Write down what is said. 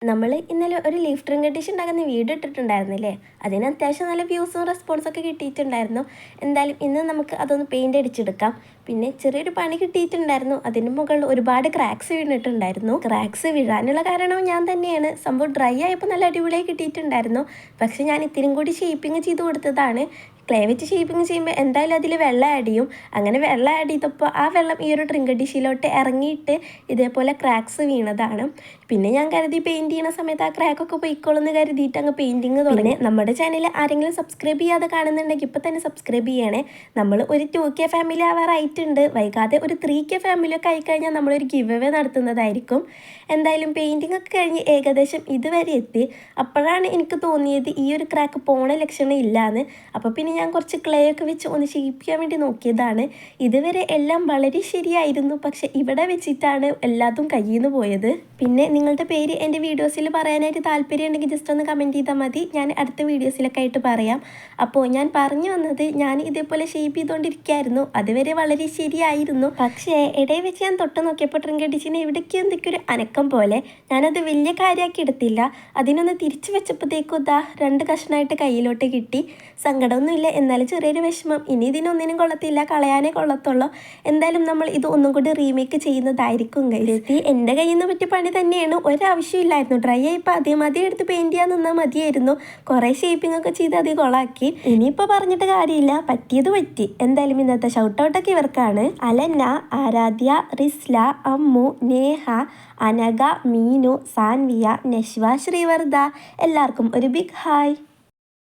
നമ്മൾ ഇന്നലെ ഒരു ലീഫ് ട്രിങ്ക് ഡിഷ് ഉണ്ടാക്കുന്ന വീഡിയോ ഇട്ടിട്ടുണ്ടായിരുന്നില്ലേ? അതിന് അത്യാവശ്യം നല്ല വ്യൂസും റെസ്പോൺസൊക്കെ കിട്ടിയിട്ടുണ്ടായിരുന്നു. എന്തായാലും ഇന്ന് നമുക്ക് അതൊന്ന് പെയിൻ്റ് അടിച്ചെടുക്കാം. പിന്നെ ചെറിയൊരു പണി കിട്ടിയിട്ടുണ്ടായിരുന്നു. അതിന് മുകളിൽ ഒരുപാട് ക്രാക്സ് വീണിട്ടുണ്ടായിരുന്നു. ക്രാക്സ് വീഴാനുള്ള കാരണവും ഞാൻ തന്നെയാണ്. സംഭവം ഡ്രൈ ആയപ്പോൾ നല്ല അടിപൊളിയായി കിട്ടിയിട്ടുണ്ടായിരുന്നു. പക്ഷെ ഞാൻ ഇത്തിരി കൂടി ഷേപ്പിങ് ചെയ്ത് കൊടുത്തതാണ്. ക്ലേ വെച്ച് ഷേപ്പിങ് ചെയ്യുമ്പോൾ എന്തായാലും അതിൽ വെള്ളം ആഡ് ചെയ്യും. അങ്ങനെ വെള്ളം ആഡ് ചെയ്തപ്പോൾ ആ വെള്ളം ഈ ഒരു ട്രിങ്ക് ഡിഷിലോട്ട് ഇറങ്ങിയിട്ട് ഇതേപോലെ ക്രാക്സ് വീണതാണ്. പിന്നെ ഞാൻ കരുതി പെയിൻറ് ചെയ്യുന്ന സമയത്ത് ആ ക്രാക്കൊക്കെ പോയിക്കോളെന്ന് കരുതിയിട്ട് അങ്ങ് പെയിൻറ്റിങ് തുടങ്ങി. നമ്മുടെ ചാനൽ ആരെങ്കിലും സബ്സ്ക്രൈബ് ചെയ്യാതെ കാണുന്നുണ്ടെങ്കിൽ ഇപ്പോൾ തന്നെ സബ്സ്ക്രൈബ് ചെയ്യണേ. നമ്മൾ ഒരു 2K ഫാമിലി ആവാറായിട്ടുണ്ട്. വൈകാതെ ഒരു 3K ഫാമിലിയൊക്കെ ആയിക്കഴിഞ്ഞാൽ നമ്മളൊരു ഗിവ് അവേ നടത്തുന്നതായിരിക്കും. എന്തായാലും പെയിൻറ്റിങ് ഒക്കെ കഴിഞ്ഞ് ഏകദേശം ഇതുവരെ എത്തി. അപ്പോഴാണ് എനിക്ക് തോന്നിയത് ഈ ഒരു ക്രാക്ക് പോണ ലക്ഷണം ഇല്ലാന്ന്. അപ്പോൾ പിന്നെ ഞാൻ കുറച്ച് ക്ലേ ഒക്കെ വെച്ച് ഒന്ന് ഷേപ്പിക്കാൻ വേണ്ടി നോക്കിയതാണ്. ഇതുവരെ എല്ലാം വളരെ ശരിയായിരുന്നു. പക്ഷെ ഇവിടെ വെച്ചിട്ടാണ് എല്ലാതും കയ്യിൽ നിന്ന് പോയത്. പിന്നെ നിങ്ങളുടെ പേര് എൻ്റെ വീഡിയോസിൽ പറയാനായിട്ട് താല്പര്യം ഉണ്ടെങ്കിൽ ജസ്റ്റ് ഒന്ന് കമൻറ്റ് ചെയ്താൽ മതി. ഞാൻ അടുത്ത വീഡിയോസിലൊക്കെ ആയിട്ട് പറയാം. അപ്പോൾ ഞാൻ പറഞ്ഞു വന്നത്, ഞാൻ ഇതേപോലെ ഷേപ്പ് ചെയ്തുകൊണ്ടിരിക്കുകയായിരുന്നു. അതുവരെ വളരെ ശരിയായിരുന്നു. പക്ഷേ ഇടയിൽ വെച്ച് ഞാൻ തൊട്ട് നോക്കിയപ്പോൾ ട്രിങ്ക് ഡിഷിന് എവിടേക്കും എന്തൊക്കെ ഒരു അനക്കം പോലെ. ഞാനത് വലിയ കാര്യമാക്കി എടുത്തില്ല. അതിനൊന്ന് തിരിച്ചു വെച്ചപ്പോഴത്തേക്കും ഇതാ 2 കഷ്ണമായിട്ട് കയ്യിലോട്ട് കിട്ടി. സങ്കടമൊന്നുമില്ല, എന്നാലും ചെറിയൊരു വിഷമം. ഇനി ഇതിനൊന്നിനും കൊള്ളത്തില്ല, കളയാനേ കൊള്ളത്തുള്ളൂ. എന്തായാലും നമ്മൾ ഇത് ഒന്നും കൂടി റീമേക്ക് ചെയ്യുന്നതായിരിക്കും. എൻ്റെ കയ്യിൽ നിന്ന് പറ്റിയ പണി തന്നെയാണ്. ഒരാവശ്യമില്ലായിരുന്നു. ഡ്രൈ ആയിപ്പോൾ ആദ്യം എടുത്ത് പെയിൻറ് ചെയ്യാൻ നിന്നാൽ മതിയായിരുന്നു. കുറേ ഷേപ്പിംഗ് ഒക്കെ ചെയ്ത് അത് കൊളാക്കി. ഇനിയിപ്പോൾ പറഞ്ഞിട്ട് കാര്യമില്ല, പറ്റിയത് പറ്റി. എന്തായാലും ഇന്നത്തെ ഷൗട്ട് ഔട്ടൊക്കെ ഇവർക്കാണ്. അലന്ന, ആരാധ്യ, റിസ്ല, അമ്മു, നേഹ, അനഘ, മീനു, സാൻവിയ, നശ്വ, ശ്രീവർദ്ധ. എല്ലാവർക്കും ഒരു ബിഗ് ഹായ്.